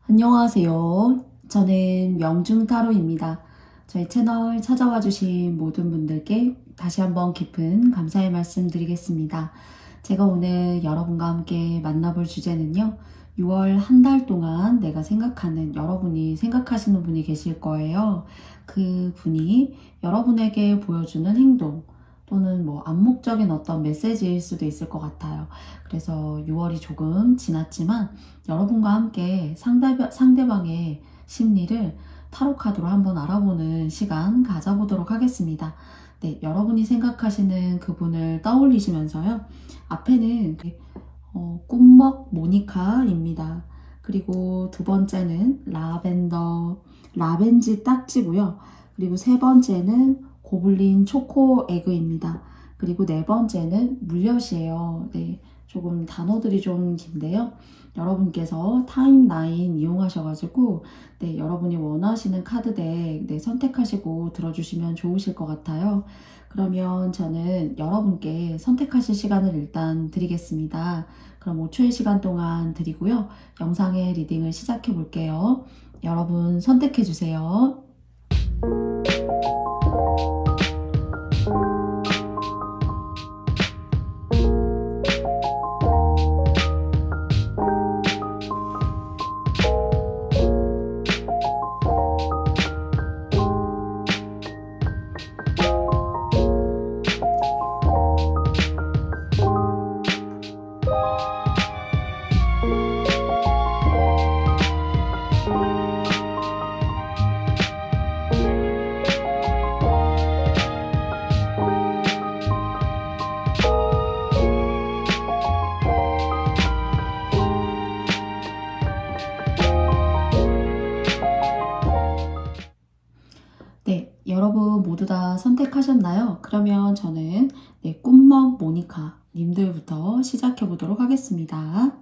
안녕하세요. 저는 명중타로입니다. 저희 채널 찾아와 주신 모든 분들께 다시 한번 깊은 감사의 말씀 드리겠습니다. 제가 오늘 여러분과 함께 만나볼 주제는요. 6월 한 달 동안 내가 생각하는, 여러분이 생각하시는 분이 계실 거예요. 그 분이 여러분에게 보여주는 행동 또는 뭐 암묵적인 어떤 메시지일 수도 있을 것 같아요. 그래서 6월이 조금 지났지만 여러분과 함께 상대방의 심리를 타로 카드로 한번 알아보는 시간 가져보도록 하겠습니다. 네, 여러분이 생각하시는 그분을 떠올리시면서요. 앞에는 꿈먹 모니카입니다. 그리고 두 번째는 라벤지 딱지고요. 그리고 세 번째는 고블린 초코 에그입니다. 그리고 네 번째는 물엿이에요. 네, 조금 단어들이 좀 긴데요. 여러분께서 타임라인 이용하셔가지고 네, 여러분이 원하시는 카드덱 선택하시고 들어주시면 좋으실 것 같아요. 그러면 저는 여러분께 선택하실 시간을 일단 드리겠습니다. 그럼 5초의 시간 동안 드리고요. 영상의 리딩을 시작해 볼게요. 여러분 선택해 주세요. 네, 여러분 모두 다 선택하셨나요? 그러면 저는 꿈먹 모니카 님들부터 시작해 보도록 하겠습니다.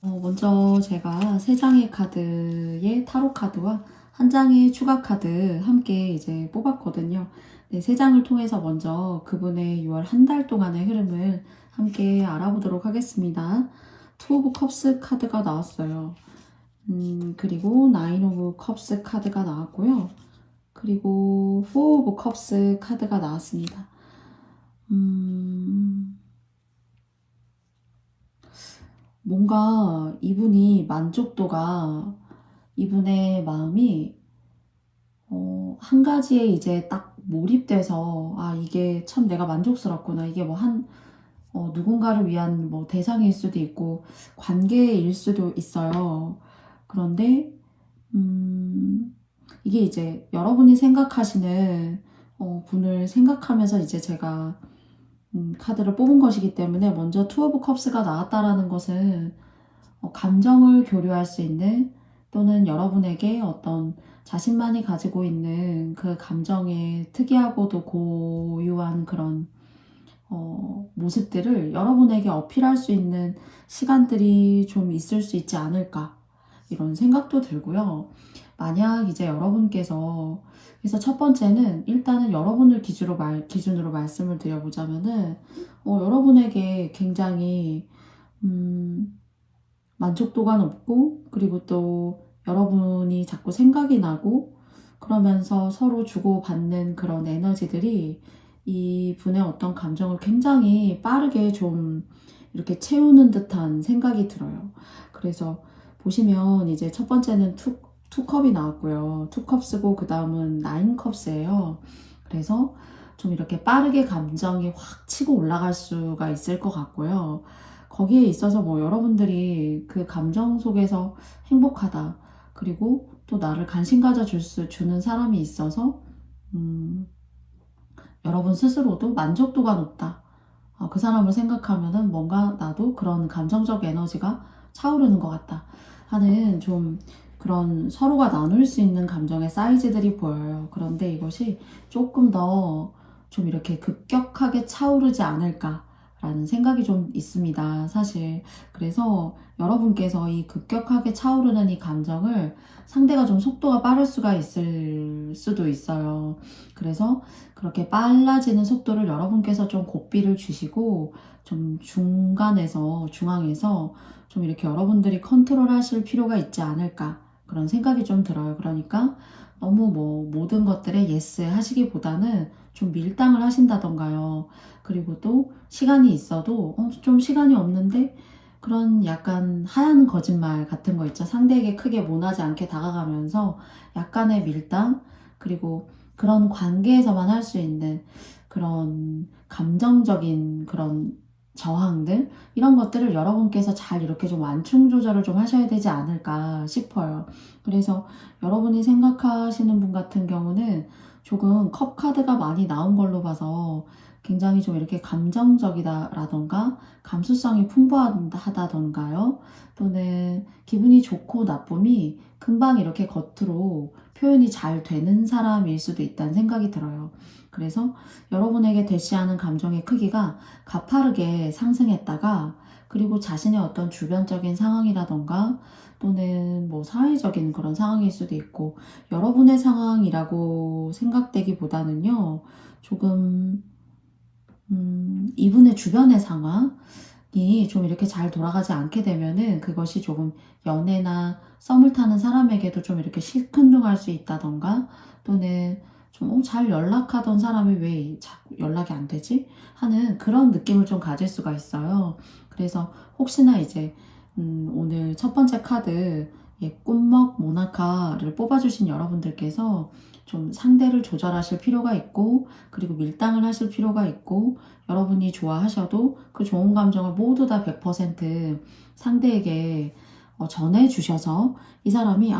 먼저 제가 3장의 카드의 타로 카드와 한 장의 추가 카드 함께 이제 뽑았거든요. 네, 3장을 통해서 먼저 그분의 6월 한 달 동안의 흐름을 함께 알아보도록 하겠습니다. 투 오브 컵스 카드가 나왔어요. 그리고 나인 오브 컵스 카드가 나왔고요. 그리고 4 오브 컵스 카드가 나왔습니다. 뭔가 이분이 이분의 마음이 한 가지에 이제 딱 몰입돼서 이게 참 내가 만족스럽구나. 이게 뭐 누군가를 위한 뭐 대상일 수도 있고 관계일 수도 있어요. 그런데 이게 이제 여러분이 생각하시는 분을 생각하면서 이제 제가 카드를 뽑은 것이기 때문에 먼저 투 오브 컵스가 나왔다라는 것은 감정을 교류할 수 있는 또는 여러분에게 어떤 자신만이 가지고 있는 그 감정의 특이하고도 고유한 그런 모습들을 여러분에게 어필할 수 있는 시간들이 좀 있을 수 있지 않을까 이런 생각도 들고요. 만약 이제 여러분께서 그래서 첫 번째는 일단은 여러분을 기준으로 말씀을 드려보자면은 여러분에게 굉장히 만족도가 높고 그리고 또 여러분이 자꾸 생각이 나고 그러면서 서로 주고받는 그런 에너지들이 이 분의 어떤 감정을 굉장히 빠르게 좀 이렇게 채우는 듯한 생각이 들어요. 그래서 보시면 이제 첫 번째는 투 컵이 나왔고요. 투 컵스고 그 다음은 나인 컵스예요. 그래서 좀 이렇게 빠르게 감정이 확 치고 올라갈 수가 있을 것 같고요. 거기에 있어서 뭐 여러분들이 그 감정 속에서 행복하다. 그리고 또 나를 관심 주는 사람이 있어서 여러분 스스로도 만족도가 높다. 그 사람을 생각하면은 뭔가 나도 그런 감정적 에너지가 차오르는 것 같다 하는 좀 그런 서로가 나눌 수 있는 감정의 사이즈들이 보여요. 그런데 이것이 조금 더 좀 이렇게 급격하게 차오르지 않을까 라는 생각이 좀 있습니다, 사실. 그래서 여러분께서 이 급격하게 차오르는 이 감정을 상대가 좀 속도가 빠를 수가 있을 수도 있어요. 그래서 그렇게 빨라지는 속도를 여러분께서 좀 고삐를 주시고 좀 중앙에서 좀 이렇게 여러분들이 컨트롤 하실 필요가 있지 않을까 그런 생각이 좀 들어요. 그러니까 너무 뭐 모든 것들에 예스 하시기보다는 좀 밀당을 하신다던가요. 그리고 또 시간이 있어도 좀 시간이 없는데 그런 약간 하얀 거짓말 같은 거 있죠. 상대에게 크게 모나지 않게 다가가면서 약간의 밀당, 그리고 그런 관계에서만 할 수 있는 그런 감정적인 그런 저항들, 이런 것들을 여러분께서 잘 이렇게 좀 완충 조절을 좀 하셔야 되지 않을까 싶어요. 그래서 여러분이 생각하시는 분 같은 경우는 조금 컵 카드가 많이 나온 걸로 봐서 굉장히 좀 이렇게 감정적이다라던가 감수성이 풍부하다던가요. 또는 기분이 좋고 나쁨이 금방 이렇게 겉으로 표현이 잘 되는 사람일 수도 있다는 생각이 들어요. 그래서 여러분에게 대시하는 감정의 크기가 가파르게 상승했다가 그리고 자신의 어떤 주변적인 상황이라던가 또는 뭐 사회적인 그런 상황일 수도 있고 여러분의 상황이라고 생각되기보다는요. 조금 이분의 주변의 상황이 좀 이렇게 잘 돌아가지 않게 되면은 그것이 조금 연애나 썸을 타는 사람에게도 좀 이렇게 시큰둥할 수 있다던가 또는 좀 잘 연락하던 사람이 왜 자꾸 연락이 안 되지? 하는 그런 느낌을 좀 가질 수가 있어요. 그래서 혹시나 이제 오늘 첫 번째 카드 꿈먹 모나카를 뽑아주신 여러분들께서 좀 상대를 조절하실 필요가 있고 그리고 밀당을 하실 필요가 있고 여러분이 좋아하셔도 그 좋은 감정을 모두 다 100% 상대에게 전해주셔서 이 사람이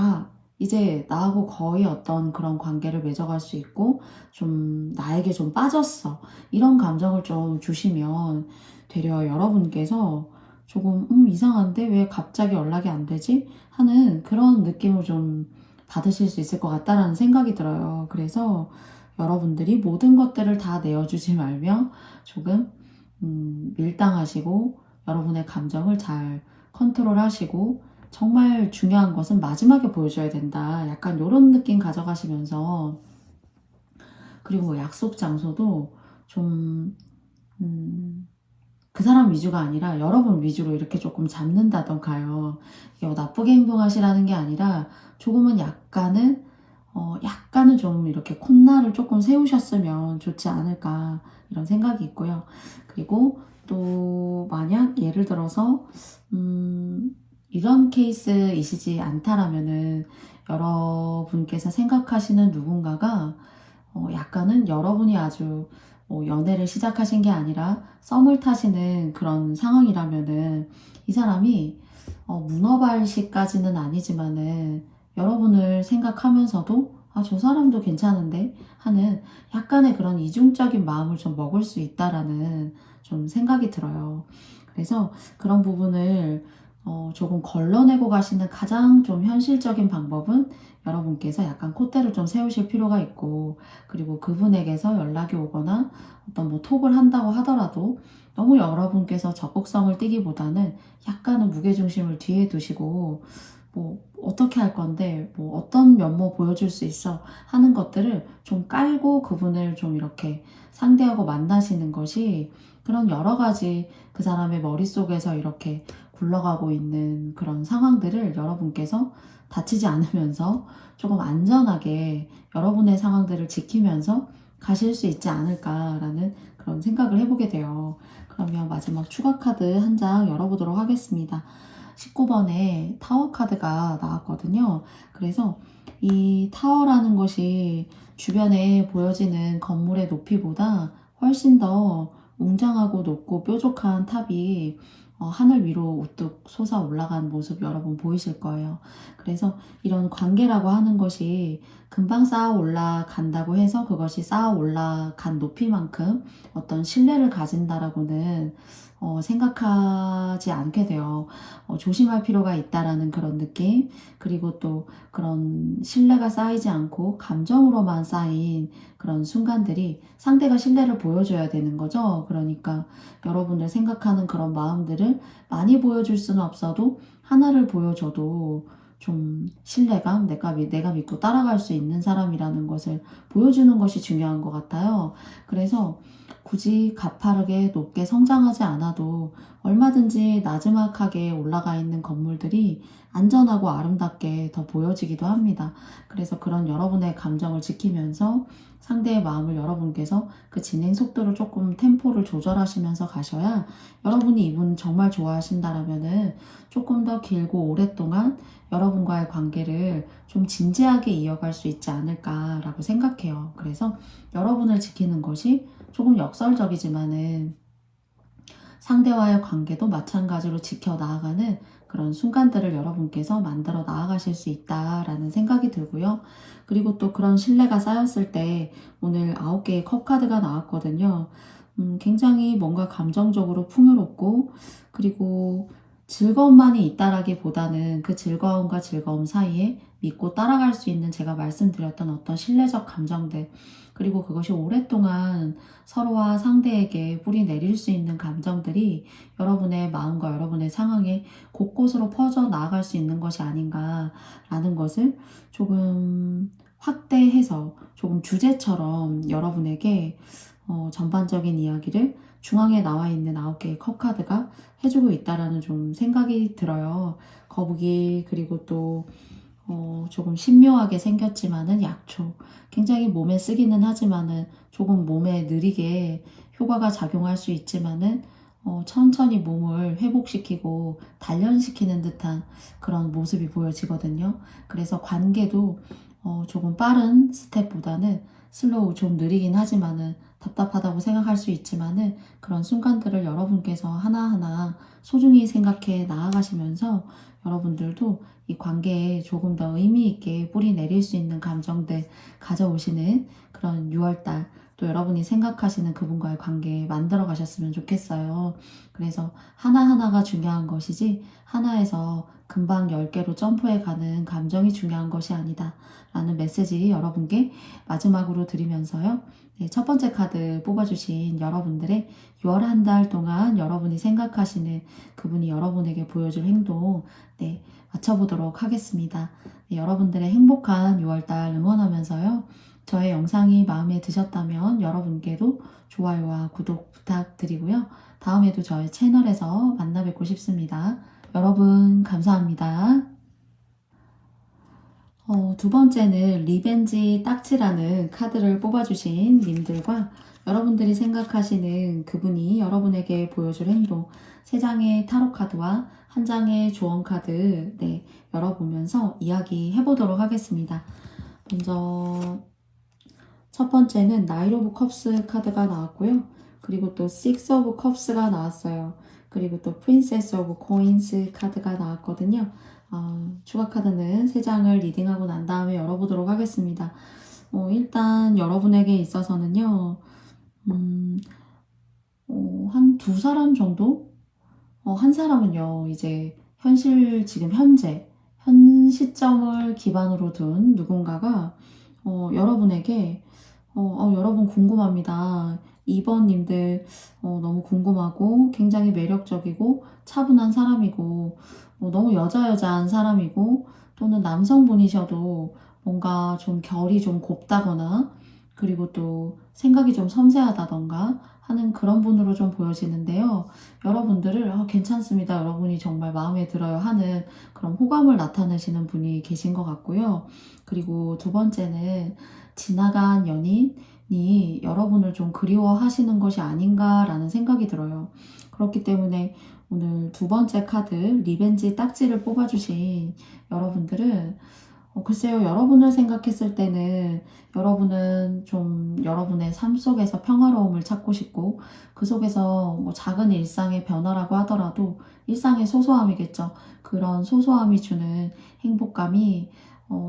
이제 나하고 거의 어떤 그런 관계를 맺어갈 수 있고 좀 나에게 좀 빠졌어 이런 감정을 좀 주시면 되려 여러분께서 조금 이상한데 왜 갑자기 연락이 안 되지? 하는 그런 느낌을 좀 받으실 수 있을 것 같다라는 생각이 들어요. 그래서 여러분들이 모든 것들을 다 내어주지 말며 조금 밀당하시고 여러분의 감정을 잘 컨트롤하시고 정말 중요한 것은 마지막에 보여줘야 된다. 약간 이런 느낌 가져가시면서 그리고 뭐 약속 장소도 좀 그 사람 위주가 아니라 여러분 위주로 이렇게 조금 잡는다던가요. 이게 뭐 나쁘게 행동하시라는 게 아니라 조금은 약간은 좀 이렇게 콧날을 조금 세우셨으면 좋지 않을까 이런 생각이 있고요. 그리고 또 만약 예를 들어서 이런 케이스이시지 않다라면은 여러분께서 생각하시는 누군가가 약간은 여러분이 아주 연애를 시작하신 게 아니라 썸을 타시는 그런 상황이라면은 이 사람이 문어발식까지는 아니지만은 여러분을 생각하면서도 저 사람도 괜찮은데 하는 약간의 그런 이중적인 마음을 좀 먹을 수 있다라는 좀 생각이 들어요. 그래서 그런 부분을 조금 걸러내고 가시는 가장 좀 현실적인 방법은 여러분께서 약간 콧대를 좀 세우실 필요가 있고 그리고 그분에게서 연락이 오거나 어떤 뭐 톡을 한다고 하더라도 너무 여러분께서 적극성을 띠기보다는 약간은 무게중심을 뒤에 두시고 뭐 어떻게 할 건데 뭐 어떤 면모 보여줄 수 있어 하는 것들을 좀 깔고 그분을 좀 이렇게 상대하고 만나시는 것이 그런 여러 가지 그 사람의 머릿속에서 이렇게 굴러가고 있는 그런 상황들을 여러분께서 다치지 않으면서 조금 안전하게 여러분의 상황들을 지키면서 가실 수 있지 않을까라는 그런 생각을 해보게 돼요. 그러면 마지막 추가 카드 한 장 열어보도록 하겠습니다. 19번에 타워 카드가 나왔거든요. 그래서 이 타워라는 것이 주변에 보여지는 건물의 높이보다 훨씬 더 웅장하고 높고 뾰족한 탑이 하늘 위로 우뚝 솟아 올라간 모습 여러분 보이실 거예요. 그래서 이런 관계라고 하는 것이 금방 쌓아 올라간다고 해서 그것이 쌓아 올라간 높이만큼 어떤 신뢰를 가진다라고는 생각하지 않게 돼요. 조심할 필요가 있다라는 그런 느낌, 그리고 또 그런 신뢰가 쌓이지 않고 감정으로만 쌓인 그런 순간들이 상대가 신뢰를 보여줘야 되는 거죠. 그러니까 여러분들 생각하는 그런 마음들을 많이 보여줄 수는 없어도 하나를 보여줘도 좀 신뢰감, 내가 믿고 따라갈 수 있는 사람이라는 것을 보여주는 것이 중요한 것 같아요. 그래서 굳이 가파르게 높게 성장하지 않아도 얼마든지 나지막하게 올라가 있는 건물들이 안전하고 아름답게 더 보여지기도 합니다. 그래서 그런 여러분의 감정을 지키면서 상대의 마음을 여러분께서 그 진행 속도를 조금 템포를 조절하시면서 가셔야 여러분이 이분 정말 좋아하신다라면은 조금 더 길고 오랫동안 여러분과의 관계를 좀 진지하게 이어갈 수 있지 않을까라고 생각해요. 그래서 여러분을 지키는 것이 조금 역설적이지만은 상대와의 관계도 마찬가지로 지켜나가는 그런 순간들을 여러분께서 만들어 나아가실 수 있다라는 생각이 들고요. 그리고 또 그런 신뢰가 쌓였을 때 오늘 9개의 컵 카드가 나왔거든요. 굉장히 뭔가 감정적으로 풍요롭고 그리고 즐거움만이 있다라기보다는 그 즐거움과 즐거움 사이에 믿고 따라갈 수 있는 제가 말씀드렸던 어떤 신뢰적 감정들, 그리고 그것이 오랫동안 서로와 상대에게 뿌리 내릴 수 있는 감정들이 여러분의 마음과 여러분의 상황에 곳곳으로 퍼져 나아갈 수 있는 것이 아닌가라는 것을 조금 확대해서 조금 주제처럼 여러분에게 전반적인 이야기를 중앙에 나와 있는 9개의 컵 카드가 해주고 있다라는 좀 생각이 들어요. 거북이, 그리고 또 조금 신묘하게 생겼지만은 약초, 굉장히 몸에 쓰기는 하지만은 조금 몸에 느리게 효과가 작용할 수 있지만은 천천히 몸을 회복시키고 단련시키는 듯한 그런 모습이 보여지거든요. 그래서 관계도 조금 빠른 스텝보다는 슬로우, 좀 느리긴 하지만은 답답하다고 생각할 수 있지만은 그런 순간들을 여러분께서 하나하나 소중히 생각해 나아가시면서 여러분들도 이 관계에 조금 더 의미 있게 뿌리 내릴 수 있는 감정들 가져오시는 그런 6월달, 또 여러분이 생각하시는 그분과의 관계 만들어 가셨으면 좋겠어요. 그래서 하나하나가 중요한 것이지 하나에서 금방 10개로 점프해 가는 감정이 중요한 것이 아니다 라는 메시지 여러분께 마지막으로 드리면서요. 네, 첫 번째 카드 뽑아주신 여러분들의 6월 한 달 동안 여러분이 생각하시는 그분이 여러분에게 보여줄 행동, 네, 맞춰보도록 하겠습니다. 네, 여러분들의 행복한 6월달 응원하면서요. 저의 영상이 마음에 드셨다면 여러분께도 좋아요와 구독 부탁드리고요. 다음에도 저의 채널에서 만나 뵙고 싶습니다. 여러분 감사합니다. 두 번째는 리벤지 딱지라는 카드를 뽑아주신 님들과 여러분들이 생각하시는 그분이 여러분에게 보여줄 행동, 3장의 타로 카드와 1장의 조언 카드, 네, 열어보면서 이야기 해보도록 하겠습니다. 먼저 첫 번째는 나이트 오브 컵스 카드가 나왔고요. 그리고 또 식스 오브 컵스가 나왔어요. 그리고 또 프린세스 오브 코인스 카드가 나왔거든요. 추가 카드는 3장을 리딩하고 난 다음에 열어보도록 하겠습니다. 일단 여러분에게 있어서는요, 한 2사람 정도? 한 사람은요, 이제 지금 현 시점을 기반으로 둔 누군가가 여러분에게 여러분 궁금합니다. 2번님들 너무 궁금하고 굉장히 매력적이고 차분한 사람이고 너무 여자여자한 사람이고 또는 남성분이셔도 뭔가 좀 결이 좀 곱다거나 그리고 또 생각이 좀 섬세하다던가 하는 그런 분으로 좀 보여지는데요. 여러분들을 괜찮습니다. 여러분이 정말 마음에 들어요 하는 그런 호감을 나타내시는 분이 계신 것 같고요. 그리고 두 번째는 지나간 연인이 여러분을 좀 그리워하시는 것이 아닌가라는 생각이 들어요. 그렇기 때문에 오늘 두 번째 카드 리벤지 딱지를 뽑아주신 여러분들은 글쎄요, 여러분을 생각했을 때는 여러분은 좀 여러분의 삶 속에서 평화로움을 찾고 싶고 그 속에서 뭐 작은 일상의 변화라고 하더라도 일상의 소소함이겠죠. 그런 소소함이 주는 행복감이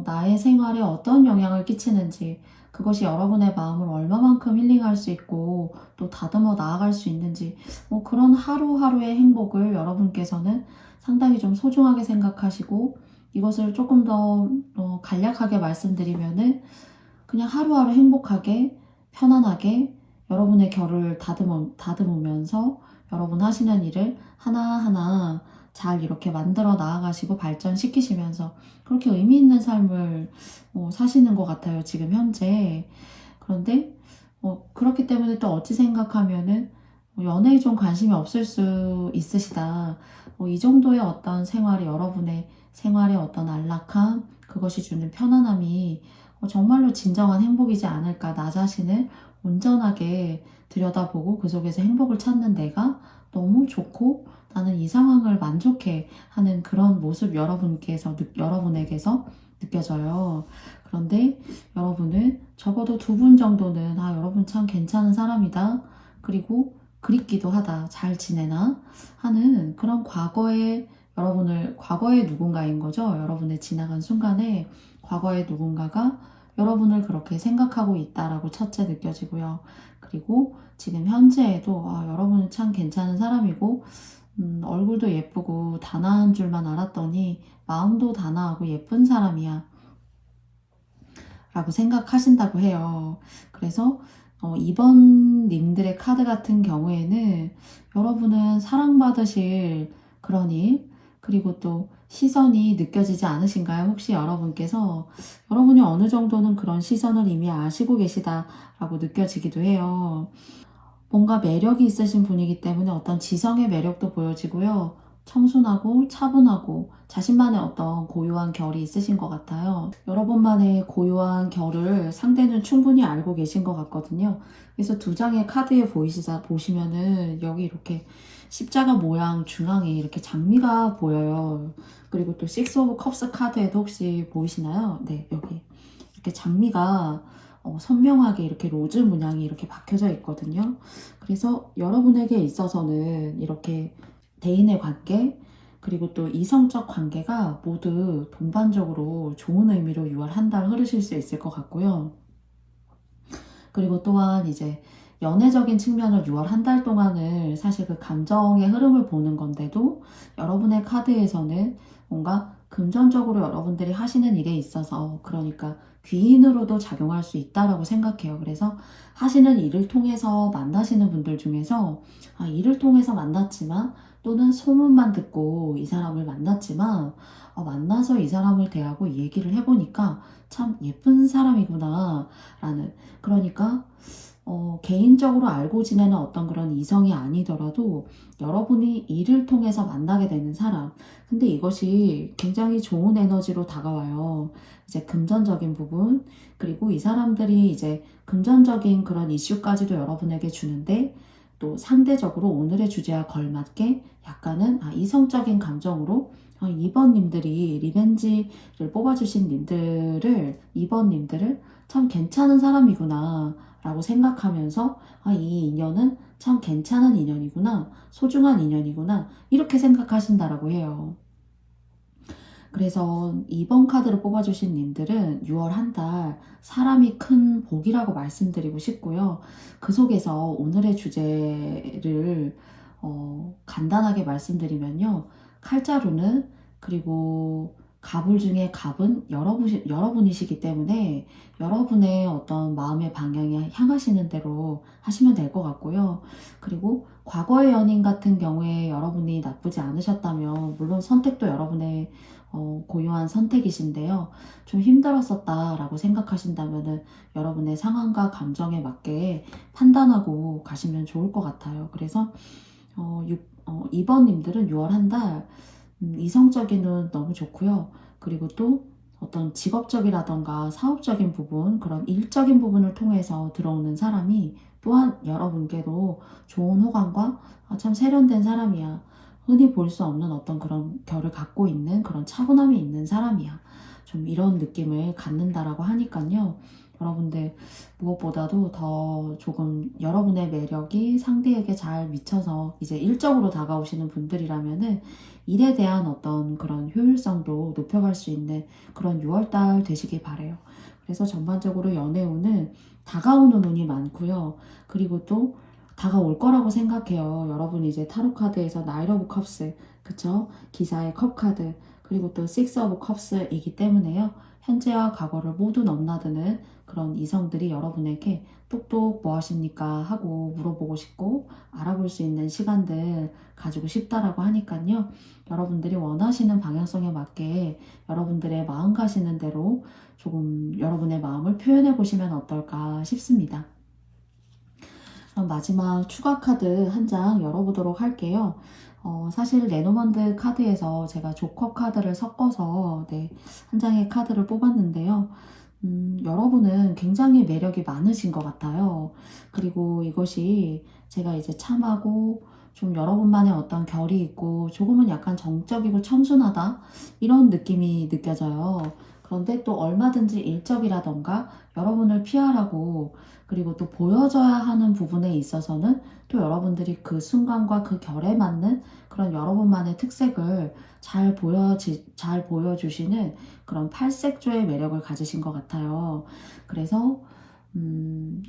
나의 생활에 어떤 영향을 끼치는지, 그것이 여러분의 마음을 얼마만큼 힐링할 수 있고 또 다듬어 나아갈 수 있는지, 그런 하루하루의 행복을 여러분께서는 상당히 좀 소중하게 생각하시고, 이것을 조금 더 간략하게 말씀드리면은 그냥 하루하루 행복하게 편안하게 여러분의 결을 다듬으면서 여러분 하시는 일을 하나하나 잘 이렇게 만들어 나아가시고 발전시키시면서 그렇게 의미 있는 삶을 사시는 것 같아요, 지금 현재. 그런데 그렇기 때문에 또 어찌 생각하면은 연애에 좀 관심이 없을 수 있으시다. 이 정도의 어떤 생활이, 여러분의 생활의 어떤 안락함, 그것이 주는 편안함이 정말로 진정한 행복이지 않을까. 나 자신을 온전하게 들여다보고 그 속에서 행복을 찾는 내가 너무 좋고 나는 이 상황을 만족해 하는 그런 모습 여러분에게서 느껴져요. 그런데 여러분은 적어도 2분 정도는 여러분 참 괜찮은 사람이다. 그리고 그립기도 하다. 잘 지내나? 하는 그런 과거의 누군가인 거죠. 여러분의 지나간 순간에 과거의 누군가가 여러분을 그렇게 생각하고 있다라고 첫째 느껴지고요. 그리고 지금 현재에도 여러분은 참 괜찮은 사람이고 얼굴도 예쁘고 단아한 줄만 알았더니 마음도 단아하고 예쁜 사람이야 라고 생각하신다고 해요. 그래서 이번 님들의 카드 같은 경우에는 여러분은 사랑받으실 그런 일, 그리고 또 시선이 느껴지지 않으신가요? 혹시 여러분이 어느 정도는 그런 시선을 이미 아시고 계시다라고 느껴지기도 해요. 뭔가 매력이 있으신 분이기 때문에 어떤 지성의 매력도 보여지고요. 청순하고 차분하고 자신만의 어떤 고유한 결이 있으신 것 같아요. 여러분만의 고유한 결을 상대는 충분히 알고 계신 것 같거든요. 그래서 2장의 카드에 보시면은 여기 이렇게 십자가 모양 중앙에 이렇게 장미가 보여요. 그리고 또 식스 오브 컵스 카드에도 혹시 보이시나요? 네, 여기 이렇게 장미가 선명하게 이렇게 로즈 문양이 이렇게 박혀져 있거든요. 그래서 여러분에게 있어서는 이렇게 대인의 관계, 그리고 또 이성적 관계가 모두 동반적으로 좋은 의미로 6월 한 달 흐르실 수 있을 것 같고요. 그리고 또한 이제 연애적인 측면을 6월 한 달 동안을 사실 그 감정의 흐름을 보는 건데도 여러분의 카드에서는 뭔가 금전적으로 여러분들이 하시는 일에 있어서, 그러니까 귀인으로도 작용할 수 있다라고 생각해요. 그래서 하시는 일을 통해서 만나시는 분들 중에서 일을 통해서 만났지만, 또는 소문만 듣고 이 사람을 만났지만 만나서 이 사람을 대하고 얘기를 해보니까 참 예쁜 사람이구나 라는, 그러니까 개인적으로 알고 지내는 어떤 그런 이성이 아니더라도 여러분이 일을 통해서 만나게 되는 사람, 근데 이것이 굉장히 좋은 에너지로 다가와요. 이제 금전적인 부분, 그리고 이 사람들이 이제 금전적인 그런 이슈까지도 여러분에게 주는데, 또 상대적으로 오늘의 주제와 걸맞게 약간은 이성적인 감정으로 2번 님들이 리벤지를 뽑아주신 이번 님들을 참 괜찮은 사람이구나 라고 생각하면서 이 인연은 참 괜찮은 인연이구나, 소중한 인연이구나, 이렇게 생각하신다라고 해요. 그래서 2번 카드를 뽑아주신 님들은 6월 한 달 사람이 큰 복이라고 말씀드리고 싶고요. 그 속에서 오늘의 주제를 간단하게 말씀드리면요. 칼자루는, 그리고 갑을 중에 갑은 여러분이시기 때문에 여러분의 어떤 마음의 방향에 향하시는 대로 하시면 될 것 같고요. 그리고 과거의 연인 같은 경우에 여러분이 나쁘지 않으셨다면, 물론 선택도 여러분의 고유한 선택이신데요. 좀 힘들었었다라고 생각하신다면은 여러분의 상황과 감정에 맞게 판단하고 가시면 좋을 것 같아요. 그래서 2번 님들은 6월 한 달 이성적인 눈 너무 좋고요. 그리고 또 어떤 직업적이라던가 사업적인 부분, 그런 일적인 부분을 통해서 들어오는 사람이 또한 여러분께도 좋은 호감과 참 세련된 사람이야, 흔히 볼 수 없는 어떤 그런 결을 갖고 있는 그런 차분함이 있는 사람이야, 좀 이런 느낌을 갖는다라고 하니까요. 여러분들 무엇보다도 더 조금 여러분의 매력이 상대에게 잘 미쳐서 이제 일적으로 다가오시는 분들이라면은 일에 대한 어떤 그런 효율성도 높여갈 수 있는 그런 6월달 되시길 바래요. 그래서 전반적으로 연애운은 다가오는 운이 많고요. 그리고 또 다가올 거라고 생각해요. 여러분이 이제 타로 카드에서 나이트 오브 컵스, 그쵸? 기사의 컵 카드, 그리고 또 식스 오브 컵스이기 때문에요. 현재와 과거를 모두 넘나드는 그런 이성들이 여러분에게 똑똑 뭐 하십니까? 하고 물어보고 싶고 알아볼 수 있는 시간들 가지고 싶다라고 하니까요. 여러분들이 원하시는 방향성에 맞게 여러분들의 마음 가시는 대로 조금 여러분의 마음을 표현해 보시면 어떨까 싶습니다. 그럼 마지막 추가 카드 한 장 열어보도록 할게요. 사실 레노먼드 카드에서 제가 조커 카드를 섞어서 한 장의 카드를 뽑았는데요. 여러분은 굉장히 매력이 많으신 것 같아요. 그리고 이것이 제가 이제 참하고 좀 여러분만의 어떤 결이 있고 조금은 약간 정적이고 청순하다 이런 느낌이 느껴져요. 그런데 또 얼마든지 일적이라던가 여러분을 피하라고 그리고 또 보여줘야 하는 부분에 있어서는 또 여러분들이 그 순간과 그 결에 맞는 그런 여러분만의 특색을 잘 보여주시는 그런 팔색조의 매력을 가지신 것 같아요. 그래서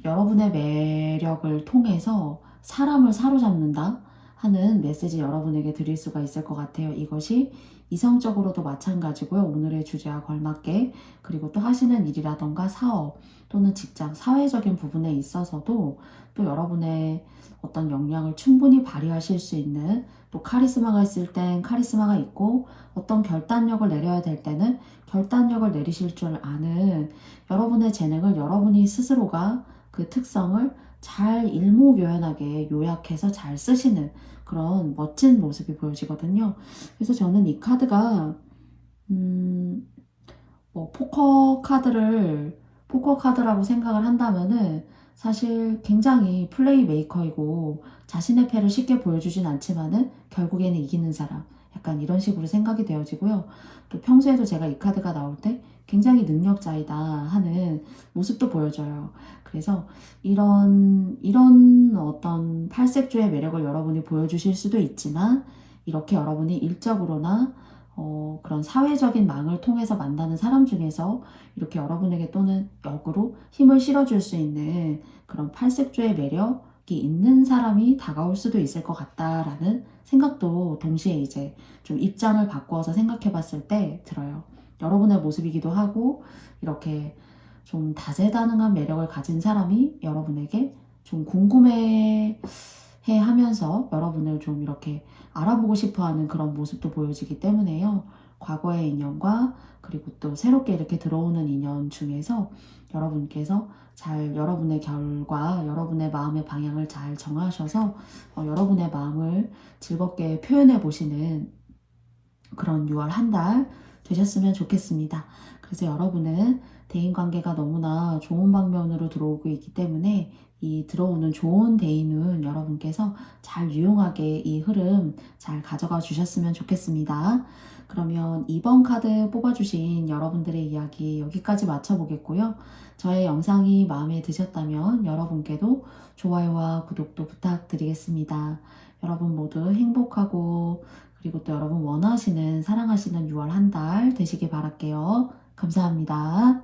여러분의 매력을 통해서 사람을 사로잡는다 하는 메시지 여러분에게 드릴 수가 있을 것 같아요. 이것이 이성적으로도 마찬가지고요. 오늘의 주제와 걸맞게 그리고 또 하시는 일이라던가 사업 또는 직장, 사회적인 부분에 있어서도 또 여러분의 어떤 역량을 충분히 발휘하실 수 있는 또 카리스마가 있을 땐 카리스마가 있고 어떤 결단력을 내려야 될 때는 결단력을 내리실 줄 아는 여러분의 재능을 여러분이 스스로가 그 특성을 잘 일목요연하게 요약해서 잘 쓰시는 그런 멋진 모습이 보여지거든요. 그래서 저는 이 카드가 포커 카드라고 생각을 한다면은 사실 굉장히 플레이 메이커이고 자신의 패를 쉽게 보여주진 않지만은 결국에는 이기는 사람 약간 이런 식으로 생각이 되어지고요. 또 평소에도 제가 이 카드가 나올 때 굉장히 능력자이다 하는 모습도 보여줘요. 그래서 이런 어떤 팔색조의 매력을 여러분이 보여주실 수도 있지만 이렇게 여러분이 일적으로나 그런 사회적인 망을 통해서 만나는 사람 중에서 이렇게 여러분에게 또는 역으로 힘을 실어줄 수 있는 그런 팔색조의 매력이 있는 사람이 다가올 수도 있을 것 같다라는 생각도 동시에 이제 좀 입장을 바꾸어서 생각해 봤을 때 들어요. 여러분의 모습이기도 하고 이렇게 좀 다재다능한 매력을 가진 사람이 여러분에게 좀 궁금해 하면서 여러분을 좀 이렇게 알아보고 싶어 하는 그런 모습도 보여지기 때문에요. 과거의 인연과 그리고 또 새롭게 이렇게 들어오는 인연 중에서 여러분께서 잘 여러분의 결과, 여러분의 마음의 방향을 잘 정하셔서 여러분의 마음을 즐겁게 표현해 보시는 그런 6월 한 달 되셨으면 좋겠습니다. 그래서 여러분은 대인관계가 너무나 좋은 방면으로 들어오고 있기 때문에 이 들어오는 좋은 대인운 여러분께서 잘 유용하게 이 흐름 잘 가져가 주셨으면 좋겠습니다. 그러면 2번 카드 뽑아주신 여러분들의 이야기 여기까지 마쳐보겠고요. 저의 영상이 마음에 드셨다면 여러분께도 좋아요와 구독도 부탁드리겠습니다. 여러분 모두 행복하고 그리고 또 여러분 원하시는 사랑하시는 6월 한 달 되시길 바랄게요. 감사합니다.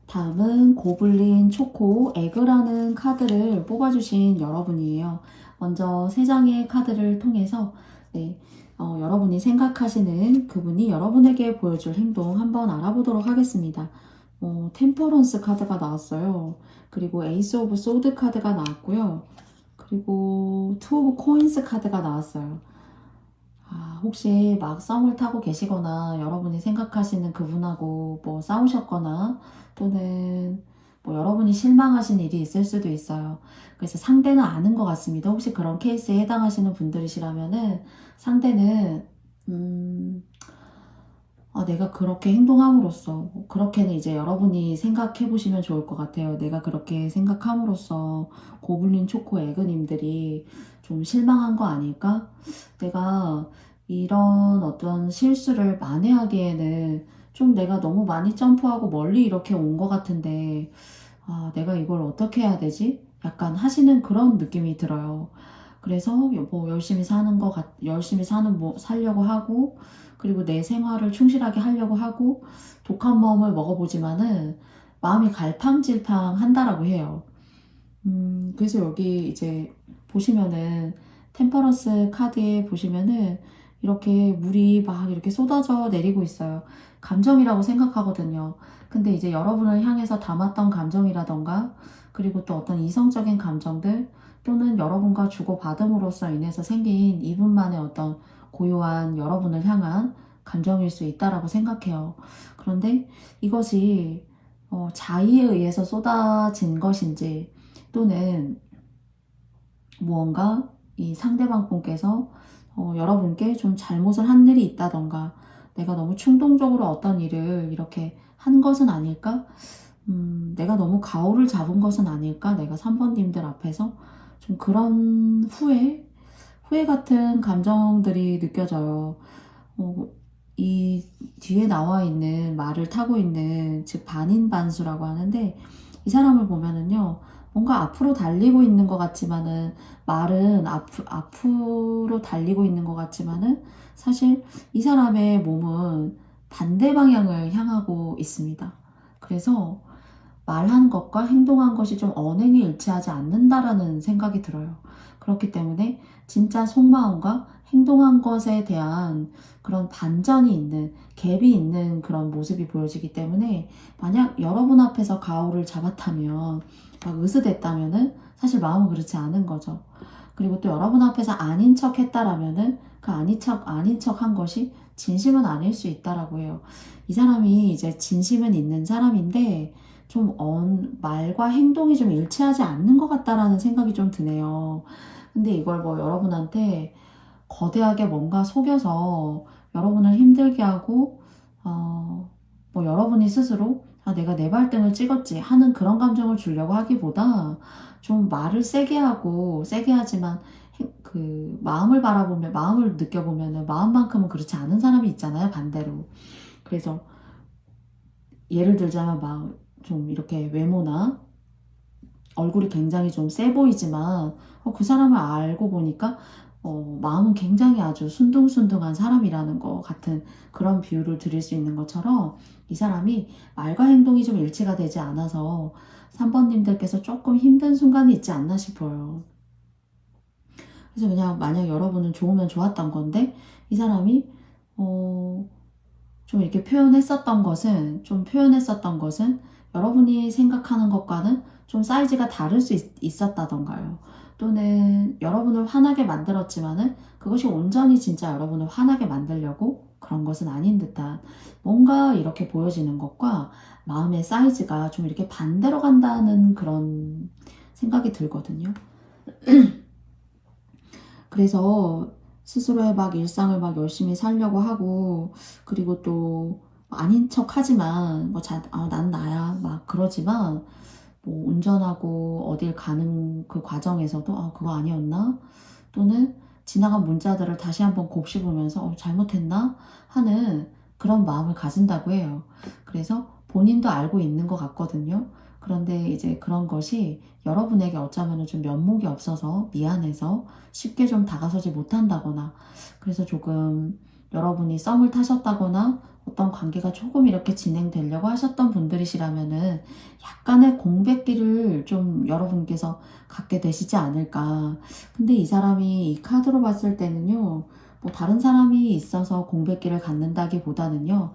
다음은 고블린 초코 에그라는 카드를 뽑아주신 여러분이에요. 먼저 3장의 카드를 통해서 여러분이 생각하시는 그분이 여러분에게 보여줄 행동 한번 알아보도록 하겠습니다. 템퍼런스 카드가 나왔어요. 그리고 에이스 오브 소드 카드가 나왔고요. 그리고 투 오브 코인스 카드가 나왔어요. 혹시 막 썸을 타고 계시거나 여러분이 생각하시는 그분하고 뭐 싸우셨거나 또는 뭐 여러분이 실망하신 일이 있을 수도 있어요. 그래서 상대는 아는 것 같습니다. 혹시 그런 케이스에 해당하시는 분들이시라면은 상대는 내가 그렇게 행동함으로써 그렇게는 이제 여러분이 생각해 보시면 좋을 것 같아요. 내가 그렇게 생각함으로써 고블린 초코 에그님들이 좀 실망한 거 아닐까? 내가 이런 어떤 실수를 만회하기에는 좀 내가 너무 많이 점프하고 멀리 이렇게 온 것 같은데 내가 이걸 어떻게 해야 되지? 약간 하시는 그런 느낌이 들어요. 그래서 뭐 열심히 사는 뭐 살려고 하고, 그리고 내 생활을 충실하게 하려고 하고, 독한 마음을 먹어보지만은 마음이 갈팡질팡 한다라고 해요. 그래서 여기 이제 보시면은 템퍼런스 카드에 보시면은 이렇게 물이 막 이렇게 쏟아져 내리고 있어요. 감정이라고 생각하거든요. 근데 이제 여러분을 향해서 담았던 감정이라던가, 그리고 또 어떤 이성적인 감정들, 또는 여러분과 주고받음으로써 인해서 생긴 이분만의 어떤 고요한 여러분을 향한 감정일 수 있다라고 생각해요. 그런데 이것이 자의에 의해서 쏟아진 것인지, 또는 무언가 이 상대방 분께서 여러분께 좀 잘못을 한 일이 있다던가, 내가 너무 충동적으로 어떤 일을 이렇게 한 것은 아닐까? 내가 너무 가오를 잡은 것은 아닐까? 내가 3번님들 앞에서 좀 그런 후회 같은 감정들이 느껴져요. 이 뒤에 나와 있는 말을 타고 있는, 즉 반인반수라고 하는데, 이 사람을 보면은요, 뭔가 앞으로 달리고 있는 것 같지만은, 말은 앞으로 달리고 있는 것 같지만은, 사실 이 사람의 몸은 반대 방향을 향하고 있습니다. 그래서 말한 것과 행동한 것이 좀 언행이 일치하지 않는다라는 생각이 들어요. 그렇기 때문에 진짜 속마음과 행동한 것에 대한 그런 반전이 있는, 갭이 있는 그런 모습이 보여지기 때문에, 만약 여러분 앞에서 가오를 잡았다면, 막 으스댔다면은 사실 마음은 그렇지 않은 거죠. 그리고 또 여러분 앞에서 아닌 척 했다라면은 그 아닌 척 한 것이 진심은 아닐 수 있다라고 해요. 이 사람이 이제 진심은 있는 사람인데, 좀 말과 행동이 좀 일치하지 않는 것 같다라는 생각이 좀 드네요. 근데 이걸 뭐 여러분한테 거대하게 뭔가 속여서 여러분을 힘들게 하고, 뭐 여러분이 스스로 내가 내 발등을 찍었지 하는 그런 감정을 주려고 하기보다, 좀 말을 세게 하고, 세게 하지만 그 마음을 느껴보면은 마음만큼은 그렇지 않은 사람이 있잖아요, 반대로. 그래서 예를 들자면 막 좀 이렇게 외모나 얼굴이 굉장히 좀 세 보이지만, 그 사람을 알고 보니까 마음은 굉장히 아주 순둥순둥한 사람이라는 것 같은 그런 비유를 드릴 수 있는 것처럼, 이 사람이 말과 행동이 좀 일치가 되지 않아서 3번님들께서 조금 힘든 순간이 있지 않나 싶어요. 그래서 그냥 만약 여러분은 좋으면 좋았던 건데, 이 사람이 좀 이렇게 표현했었던 것은 여러분이 생각하는 것과는 좀 사이즈가 다를 수 있었다던가요. 또는 여러분을 화나게 만들었지만은 그것이 온전히 진짜 여러분을 화나게 만들려고 그런 것은 아닌 듯한, 뭔가 이렇게 보여지는 것과 마음의 사이즈가 좀 이렇게 반대로 간다는 그런 생각이 들거든요. 그래서 스스로의 막 일상을 막 열심히 살려고 하고, 그리고 또 아닌 척 하지만 난 나야 막 그러지만, 뭐 운전하고 어딜 가는 그 과정에서도 그거 아니었나? 또는 지나간 문자들을 다시 한번 곱씹으면서 잘못했나? 하는 그런 마음을 가진다고 해요. 그래서 본인도 알고 있는 것 같거든요. 그런데 이제 그런 것이 여러분에게 어쩌면 좀 면목이 없어서 미안해서 쉽게 좀 다가서지 못한다거나, 그래서 조금 여러분이 썸을 타셨다거나 어떤 관계가 조금 이렇게 진행되려고 하셨던 분들이시라면은 약간의 공백기를 좀 여러분께서 갖게 되시지 않을까. 근데 이 사람이 이 카드로 봤을 때는요, 뭐 다른 사람이 있어서 공백기를 갖는다기보다는요,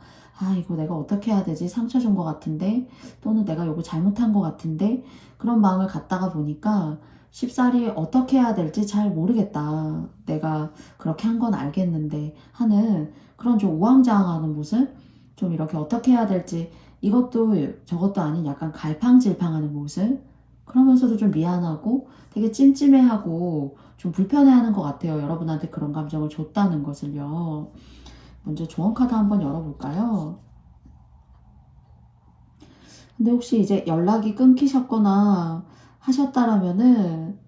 이거 내가 어떻게 해야 되지? 상처 준 것 같은데, 또는 내가 이거 잘못한 것 같은데, 그런 마음을 갖다가 보니까 쉽사리 어떻게 해야 될지 잘 모르겠다. 내가 그렇게 한 건 알겠는데 하는 그런 좀 우왕좌왕하는 모습? 좀 이렇게 어떻게 해야 될지 이것도 저것도 아닌 약간 갈팡질팡하는 모습? 그러면서도 좀 미안하고 되게 찜찜해하고 좀 불편해하는 것 같아요. 여러분한테 그런 감정을 줬다는 것을요. 먼저 조언 카드 한번 열어볼까요? 근데 혹시 이제 연락이 끊기셨거나 하셨다라면은,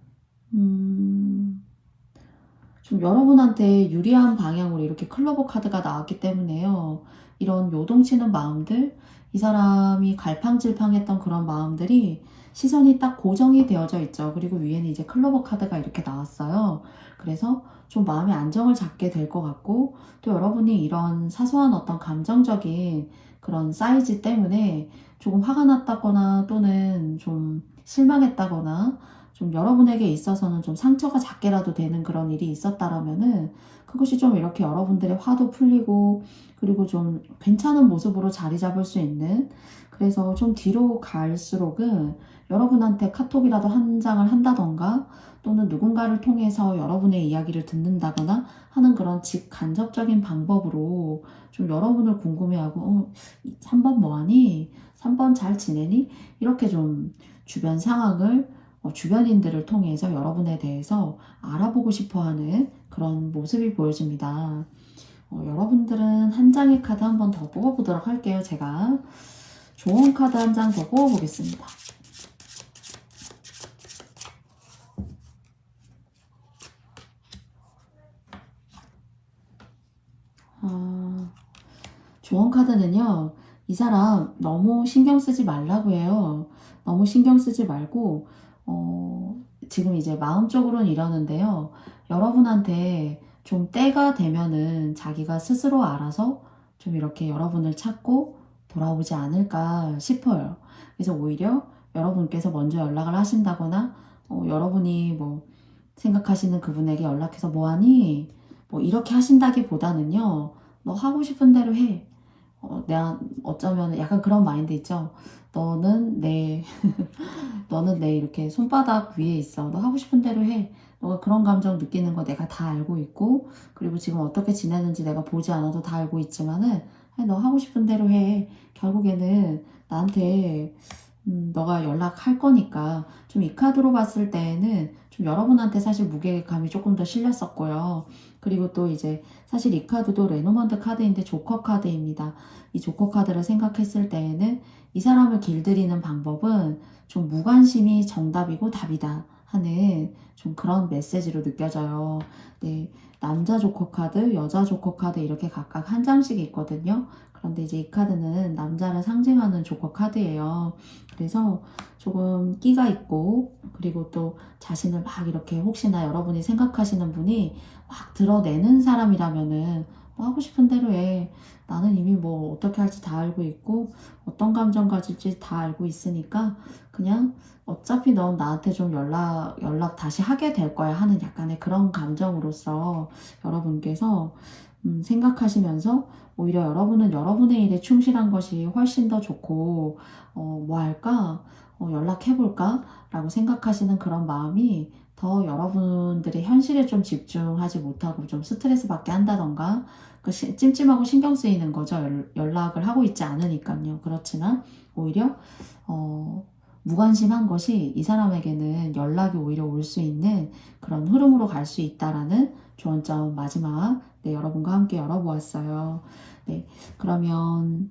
좀 여러분한테 유리한 방향으로 이렇게 클로버 카드가 나왔기 때문에요. 이런 요동치는 마음들, 이 사람이 갈팡질팡했던 그런 마음들이 시선이 딱 고정이 되어져 있죠. 그리고 위에는 이제 클로버 카드가 이렇게 나왔어요. 그래서 좀 마음의 안정을 잡게 될 것 같고, 또 여러분이 이런 사소한 어떤 감정적인 그런 사이즈 때문에 조금 화가 났다거나 또는 좀 실망했다거나 좀 여러분에게 있어서는 좀 상처가 작게라도 되는 그런 일이 있었다라면은 그것이 좀 이렇게 여러분들의 화도 풀리고 그리고 좀 괜찮은 모습으로 자리 잡을 수 있는, 그래서 좀 뒤로 갈수록은 여러분한테 카톡이라도 한 장을 한다던가 또는 누군가를 통해서 여러분의 이야기를 듣는다거나 하는 그런 직간접적인 방법으로 좀 여러분을 궁금해하고 3번 뭐하니? 3번 잘 지내니? 이렇게 좀 주변 상황을 주변인들을 통해서 여러분에 대해서 알아보고 싶어하는 그런 모습이 보여집니다. 여러분들은 한 장의 카드 한 번 더 뽑아보도록 할게요. 제가 조언 카드 한 장 더 뽑아보겠습니다. 조언 카드는요, 이 사람 너무 신경 쓰지 말라고 해요. 너무 신경 쓰지 말고, 지금 이제 마음적으로는 이러는데요. 여러분한테 좀 때가 되면은 자기가 스스로 알아서 좀 이렇게 여러분을 찾고 돌아오지 않을까 싶어요. 그래서 오히려 여러분께서 먼저 연락을 하신다거나, 여러분이 뭐 생각하시는 그분에게 연락해서 뭐하니? 뭐 이렇게 하신다기보다는요, 너 하고 싶은 대로 해. 내가 어쩌면 약간 그런 마인드 있죠. 너는 내 너는 내 이렇게 손바닥 위에 있어. 너 하고 싶은 대로 해. 너가 그런 감정 느끼는 거 내가 다 알고 있고, 그리고 지금 어떻게 지내는지 내가 보지 않아도 다 알고 있지만은, 아니, 너 하고 싶은 대로 해. 결국에는 나한테 너가 연락할 거니까. 좀 이 카드로 봤을 때에는 좀 여러분한테 사실 무게감이 조금 더 실렸었고요. 그리고 또 이제 사실 이 카드도 레노먼드 카드인데 조커 카드입니다. 이 조커 카드를 생각했을 때에는 이 사람을 길들이는 방법은 좀 무관심이 정답이고 답이다 하는 좀 그런 메시지로 느껴져요. 네, 남자 조커 카드, 여자 조커 카드 이렇게 각각 한 장씩 있거든요. 그런데 이제 이 카드는 남자를 상징하는 조커 카드예요. 그래서 조금 끼가 있고, 그리고 또 자신을 막 이렇게 혹시나 여러분이 생각하시는 분이 막 드러내는 사람이라면은 뭐 하고 싶은 대로 해. 나는 이미 뭐 어떻게 할지 다 알고 있고 어떤 감정 가질지 다 알고 있으니까 그냥 어차피 넌 나한테 좀 연락 다시 하게 될 거야 하는 약간의 그런 감정으로서 여러분께서 생각하시면서 오히려 여러분은 여러분의 일에 충실한 것이 훨씬 더 좋고 뭐 할까? 연락해볼까? 라고 생각하시는 그런 마음이 더 여러분들의 현실에 좀 집중하지 못하고 좀 스트레스 받게 한다던가 찜찜하고 신경 쓰이는 거죠. 연락을 하고 있지 않으니까요. 그렇지만 오히려 무관심한 것이 이 사람에게는 연락이 오히려 올 수 있는 그런 흐름으로 갈 수 있다라는 조언점 마지막 여러분과 함께 열어보았어요. 네, 그러면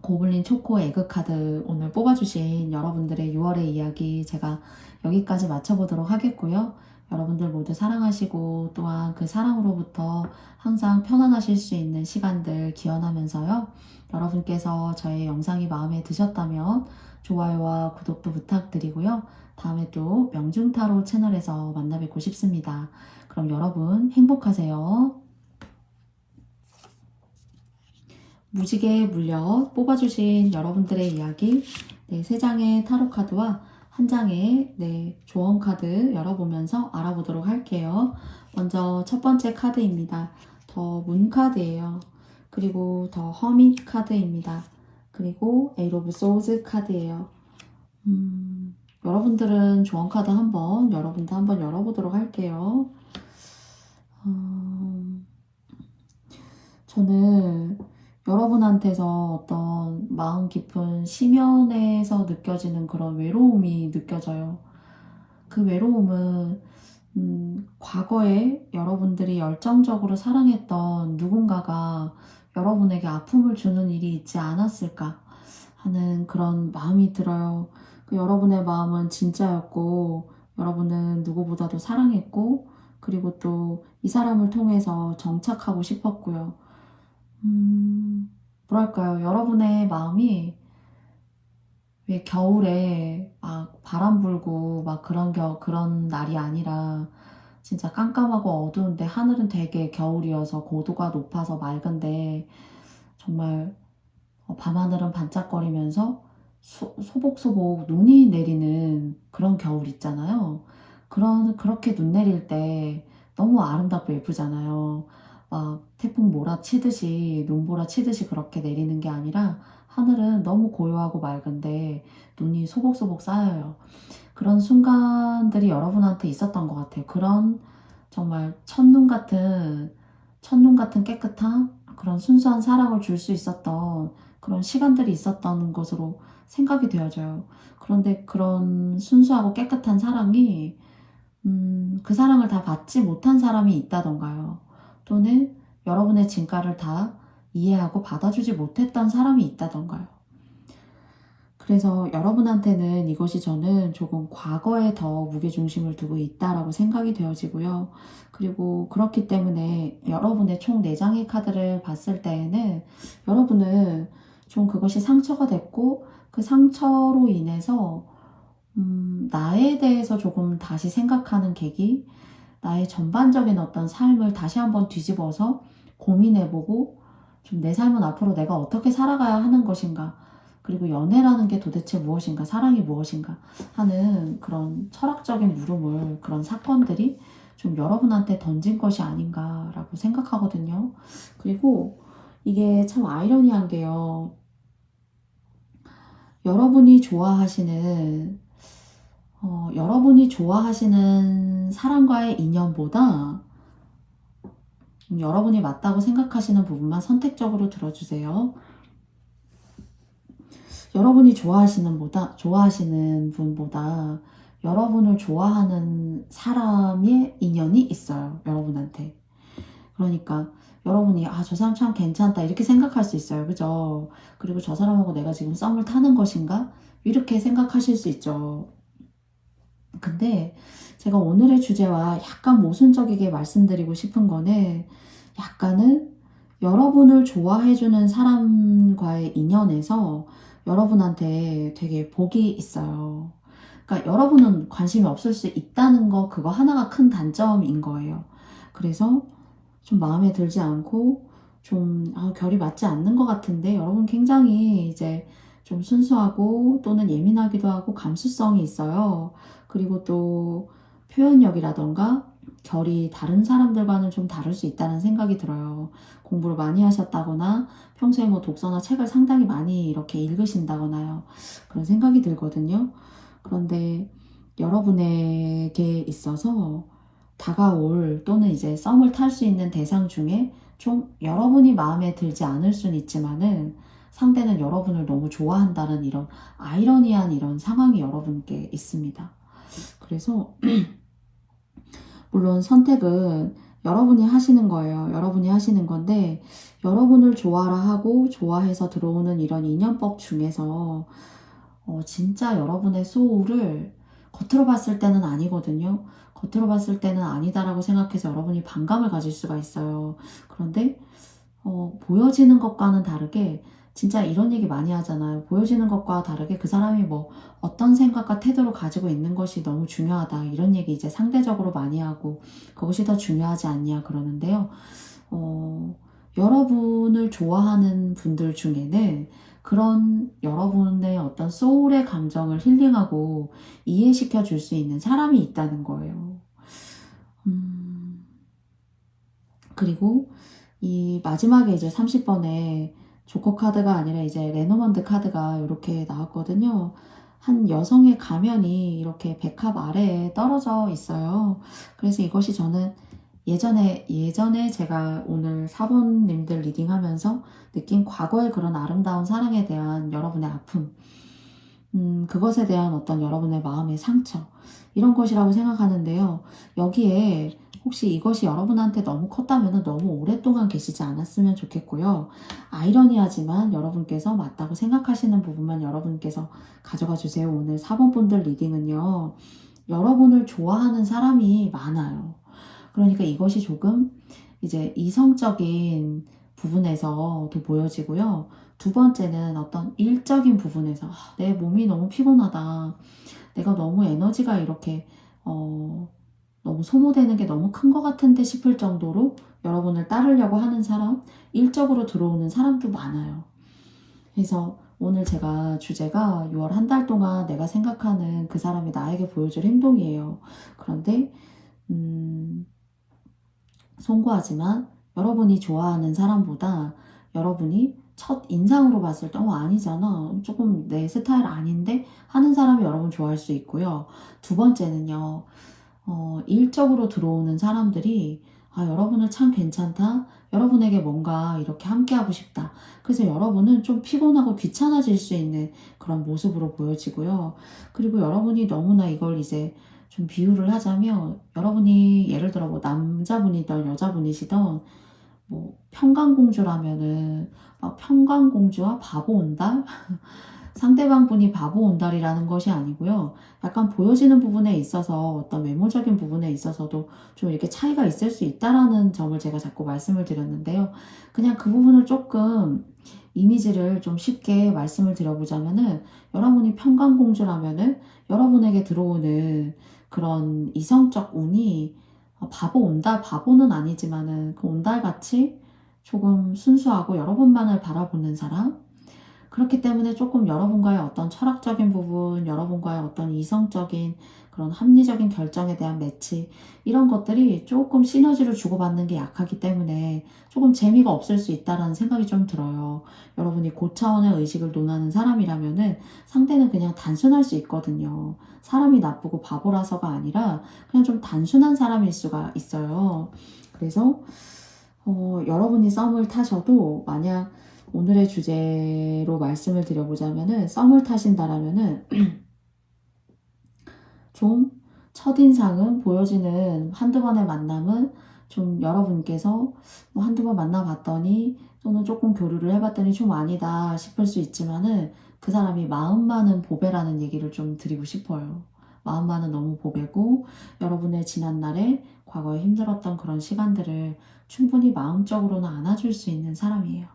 고블린 초코 에그 카드 오늘 뽑아주신 여러분들의 6월의 이야기 제가 여기까지 마쳐보도록 하겠고요. 여러분들 모두 사랑하시고 또한 그 사랑으로부터 항상 편안하실 수 있는 시간들 기원하면서요. 여러분께서 저의 영상이 마음에 드셨다면 좋아요와 구독도 부탁드리고요. 다음에 또 명중타로 채널에서 만나 뵙고 싶습니다. 그럼 여러분 행복하세요. 무지개 물력 뽑아주신 여러분들의 이야기 3장의 타로 카드와 한 장의 조언 카드 열어보면서 알아보도록 할게요. 먼저 첫 번째 카드입니다. 더 문 카드예요. 그리고 더 허밋 카드입니다. 그리고 에이트 오브 소울즈 카드예요. 여러분들은 조언 카드 여러분도 한번 열어보도록 할게요. 저는 여러분한테서 어떤 마음 깊은 심연에서 느껴지는 그런 외로움이 느껴져요. 그 외로움은 과거에 여러분들이 열정적으로 사랑했던 누군가가 여러분에게 아픔을 주는 일이 있지 않았을까 하는 그런 마음이 들어요. 그 여러분의 마음은 진짜였고 여러분은 누구보다도 사랑했고 그리고 또 이 사람을 통해서 정착하고 싶었고요. 뭐랄까요. 여러분의 마음이 왜 겨울에 막 바람 불고 막 그런 날이 아니라 진짜 깜깜하고 어두운데 하늘은 되게 겨울이어서 고도가 높아서 맑은데 정말 밤하늘은 반짝거리면서 소복소복 눈이 내리는 그런 겨울 있잖아요. 그렇게 눈 내릴 때 너무 아름답고 예쁘잖아요. 막 태풍 몰아치듯이, 눈보라 치듯이 그렇게 내리는 게 아니라 하늘은 너무 고요하고 맑은데 눈이 소복소복 쌓여요. 그런 순간들이 여러분한테 있었던 것 같아요. 그런 정말 첫눈 같은 깨끗한 그런 순수한 사랑을 줄 수 있었던 그런 시간들이 있었던 것으로 생각이 되어져요. 그런데 그런 순수하고 깨끗한 사랑이 그 사랑을 다 받지 못한 사람이 있다던가요. 또는 여러분의 진가를 다 이해하고 받아주지 못했던 사람이 있다던가요. 그래서 여러분한테는 이것이 저는 조금 과거에 더 무게중심을 두고 있다라고 생각이 되어지고요. 그리고 그렇기 때문에 여러분의 총 4장의 카드를 봤을 때에는 여러분은 좀 그것이 상처가 됐고 그 상처로 인해서 나에 대해서 조금 다시 생각하는 계기, 나의 전반적인 어떤 삶을 다시 한번 뒤집어서 고민해보고 좀 내 삶은 앞으로 내가 어떻게 살아가야 하는 것인가, 그리고 연애라는 게 도대체 무엇인가, 사랑이 무엇인가 하는 그런 철학적인 물음을 그런 사건들이 좀 여러분한테 던진 것이 아닌가라고 생각하거든요. 그리고 이게 참 아이러니한 게요. 여러분이 좋아하시는 사람과의 인연보다 여러분이 맞다고 생각하시는 부분만 선택적으로 들어주세요. 여러분이 좋아하시는 분보다 여러분을 좋아하는 사람의 인연이 있어요. 여러분한테. 그러니까 여러분이 저 사람 참 괜찮다 이렇게 생각할 수 있어요. 그죠? 그리고 저 사람하고 내가 지금 썸을 타는 것인가? 이렇게 생각하실 수 있죠. 근데 제가 오늘의 주제와 약간 모순적이게 말씀드리고 싶은 거는 약간은 여러분을 좋아해주는 사람과의 인연에서 여러분한테 되게 복이 있어요. 그러니까 여러분은 관심이 없을 수 있다는 거, 그거 하나가 큰 단점인 거예요. 그래서 좀 마음에 들지 않고 좀 결이 맞지 않는 것 같은데 여러분 굉장히 이제 좀 순수하고 또는 예민하기도 하고 감수성이 있어요. 그리고 또 표현력이라던가 결이 다른 사람들과는 좀 다를 수 있다는 생각이 들어요. 공부를 많이 하셨다거나 평소에 뭐 독서나 책을 상당히 많이 이렇게 읽으신다거나요. 그런 생각이 들거든요. 그런데 여러분에게 있어서 다가올 또는 이제 썸을 탈 수 있는 대상 중에 좀 여러분이 마음에 들지 않을 수는 있지만은 상대는 여러분을 너무 좋아한다는 이런 아이러니한 이런 상황이 여러분께 있습니다. 그래서 물론 선택은 여러분이 하시는 거예요. 여러분이 하시는 건데 여러분을 좋아라 하고 좋아해서 들어오는 이런 인연법 중에서 진짜 여러분의 소울을 겉으로 봤을 때는 아니거든요. 겉으로 봤을 때는 아니다라고 생각해서 여러분이 반감을 가질 수가 있어요. 그런데 보여지는 것과는 다르게 진짜 이런 얘기 많이 하잖아요. 보여지는 것과 다르게 그 사람이 뭐 어떤 생각과 태도를 가지고 있는 것이 너무 중요하다. 이런 얘기 이제 상대적으로 많이 하고 그것이 더 중요하지 않냐 그러는데요. 여러분을 좋아하는 분들 중에는 그런 여러분의 어떤 소울의 감정을 힐링하고 이해시켜 줄 수 있는 사람이 있다는 거예요. 그리고 이 마지막에 이제 30번에 조커 카드가 아니라 이제 레노먼드 카드가 이렇게 나왔거든요. 한 여성의 가면이 이렇게 백합 아래에 떨어져 있어요. 그래서 이것이 저는 예전에 제가 오늘 4번님들 리딩하면서 느낀 과거의 그런 아름다운 사랑에 대한 여러분의 아픔, 그것에 대한 어떤 여러분의 마음의 상처, 이런 것이라고 생각하는데요. 여기에 혹시 이것이 여러분한테 너무 컸다면 너무 오랫동안 계시지 않았으면 좋겠고요. 아이러니하지만 여러분께서 맞다고 생각하시는 부분만 여러분께서 가져가 주세요. 오늘 4번 분들 리딩은요. 여러분을 좋아하는 사람이 많아요. 그러니까 이것이 조금 이제 이성적인 부분에서도 보여지고요. 두 번째는 어떤 일적인 부분에서 내 몸이 너무 피곤하다. 내가 너무 에너지가 이렇게 너무 소모되는 게 너무 큰 것 같은데 싶을 정도로 여러분을 따르려고 하는 사람, 일적으로 들어오는 사람도 많아요. 그래서 오늘 제가 주제가 6월 한 달 동안 내가 생각하는 그 사람이 나에게 보여줄 행동이에요. 그런데 송구하지만 여러분이 좋아하는 사람보다 여러분이 첫 인상으로 봤을 때 아니잖아. 조금 내 스타일 아닌데 하는 사람이 여러분 좋아할 수 있고요. 두 번째는요. 일적으로 들어오는 사람들이 여러분은 참 괜찮다. 여러분에게 뭔가 이렇게 함께하고 싶다. 그래서 여러분은 좀 피곤하고 귀찮아질 수 있는 그런 모습으로 보여지고요. 그리고 여러분이 너무나 이걸 이제 좀 비유를 하자면 여러분이 예를 들어 뭐 남자분이든 여자분이시든 뭐 평강공주라면은 평강공주와 바보 온달? 상대방 분이 바보 온달이라는 것이 아니고요. 약간 보여지는 부분에 있어서 어떤 외모적인 부분에 있어서도 좀 이렇게 차이가 있을 수 있다라는 점을 제가 자꾸 말씀을 드렸는데요. 그냥 그 부분을 조금 이미지를 좀 쉽게 말씀을 드려보자면은 여러분이 평강공주라면은 여러분에게 들어오는 그런 이성적 운이 바보 온달, 바보는 아니지만은 그 온달같이 조금 순수하고 여러분만을 바라보는 사람? 그렇기 때문에 조금 여러분과의 어떤 철학적인 부분, 여러분과의 어떤 이성적인 그런 합리적인 결정에 대한 매치, 이런 것들이 조금 시너지를 주고받는 게 약하기 때문에 조금 재미가 없을 수 있다는 생각이 좀 들어요. 여러분이 고차원의 의식을 논하는 사람이라면은 상대는 그냥 단순할 수 있거든요. 사람이 나쁘고 바보라서가 아니라 그냥 좀 단순한 사람일 수가 있어요. 그래서 여러분이 썸을 타셔도 만약 오늘의 주제로 말씀을 드려보자면은 썸을 타신다라면은 좀 첫인상은 보여지는 한두 번의 만남은 좀 여러분께서 뭐 한두 번 만나봤더니 또는 조금 교류를 해봤더니 좀 아니다 싶을 수 있지만은 그 사람이 마음만은 보배라는 얘기를 좀 드리고 싶어요. 마음만은 너무 보배고 여러분의 지난날에 과거에 힘들었던 그런 시간들을 충분히 마음적으로는 안아줄 수 있는 사람이에요.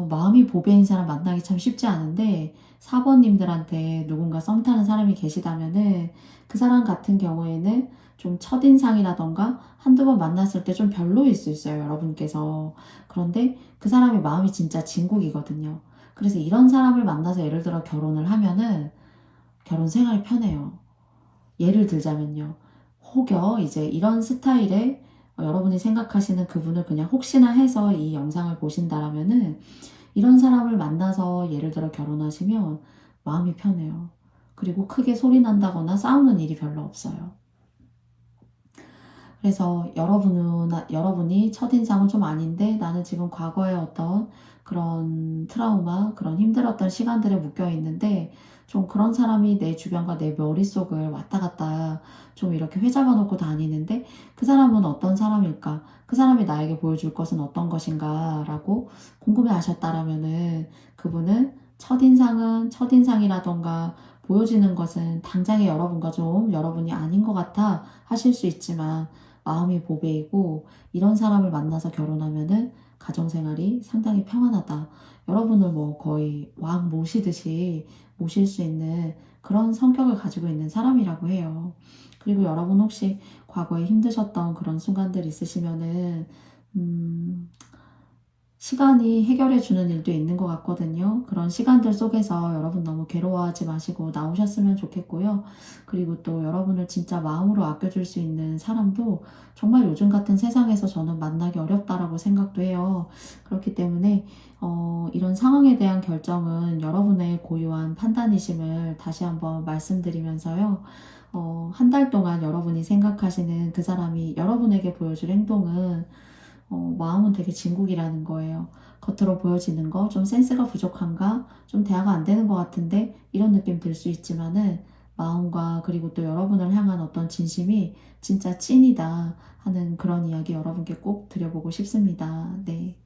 마음이 보배인 사람 만나기 참 쉽지 않은데 4번님들한테 누군가 썸 타는 사람이 계시다면은 그 사람 같은 경우에는 좀 첫인상이라던가 한두 번 만났을 때 좀 별로일 수 있어요, 여러분께서. 그런데 그 사람의 마음이 진짜 진국이거든요. 그래서 이런 사람을 만나서 예를 들어 결혼을 하면은 결혼 생활이 편해요. 예를 들자면요. 혹여 이제 이런 스타일의 여러분이 생각하시는 그분을 그냥 혹시나 해서 이 영상을 보신다라면은 이런 사람을 만나서 예를 들어 결혼하시면 마음이 편해요. 그리고 크게 소리 난다거나 싸우는 일이 별로 없어요. 그래서 여러분이 첫인상은 좀 아닌데 나는 지금 과거에 어떤 그런 트라우마, 그런 힘들었던 시간들에 묶여 있는데 좀 그런 사람이 내 주변과 내 머릿속을 왔다 갔다 좀 이렇게 회잡아 놓고 다니는데 그 사람은 어떤 사람일까? 그 사람이 나에게 보여줄 것은 어떤 것인가? 라고 궁금해 하셨다라면은 그분은 첫인상은 첫인상이라던가 보여지는 것은 당장에 여러분과 좀 여러분이 아닌 것 같아 하실 수 있지만 마음이 보배이고 이런 사람을 만나서 결혼하면은 가정생활이 상당히 평안하다. 여러분을 뭐 거의 왕 모시듯이 모실 수 있는 그런 성격을 가지고 있는 사람이라고 해요. 그리고 여러분 혹시 과거에 힘드셨던 그런 순간들 있으시면은 시간이 해결해 주는 일도 있는 것 같거든요. 그런 시간들 속에서 여러분 너무 괴로워하지 마시고 나오셨으면 좋겠고요. 그리고 또 여러분을 진짜 마음으로 아껴줄 수 있는 사람도 정말 요즘 같은 세상에서 저는 만나기 어렵다라고 생각도 해요. 그렇기 때문에 이런 상황에 대한 결정은 여러분의 고유한 판단이심을 다시 한번 말씀드리면서요. 한 달 동안 여러분이 생각하시는 그 사람이 여러분에게 보여줄 행동은 마음은 되게 진국이라는 거예요. 겉으로 보여지는 거, 좀 센스가 부족한가? 좀 대화가 안 되는 것 같은데? 이런 느낌 들 수 있지만은 마음과 그리고 또 여러분을 향한 어떤 진심이 진짜 찐이다 하는 그런 이야기 여러분께 꼭 드려보고 싶습니다. 네.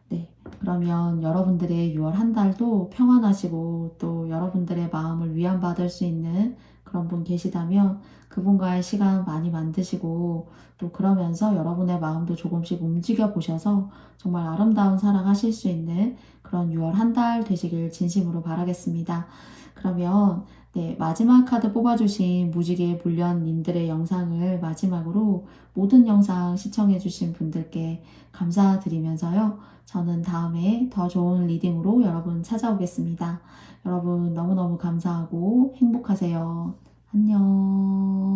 네. 그러면 여러분들의 6월 한 달도 평안하시고 또 여러분들의 마음을 위안받을 수 있는 그런 분 계시다면 그분과의 시간 많이 만드시고 또 그러면서 여러분의 마음도 조금씩 움직여 보셔서 정말 아름다운 사랑 하실 수 있는 그런 6월 한 달 되시길 진심으로 바라겠습니다. 그러면 네, 마지막 카드 뽑아주신 무지개 불련님들의 영상을 마지막으로 모든 영상 시청해주신 분들께 감사드리면서요. 저는 다음에 더 좋은 리딩으로 여러분 찾아오겠습니다. 여러분 너무너무 감사하고 행복하세요. 안녕.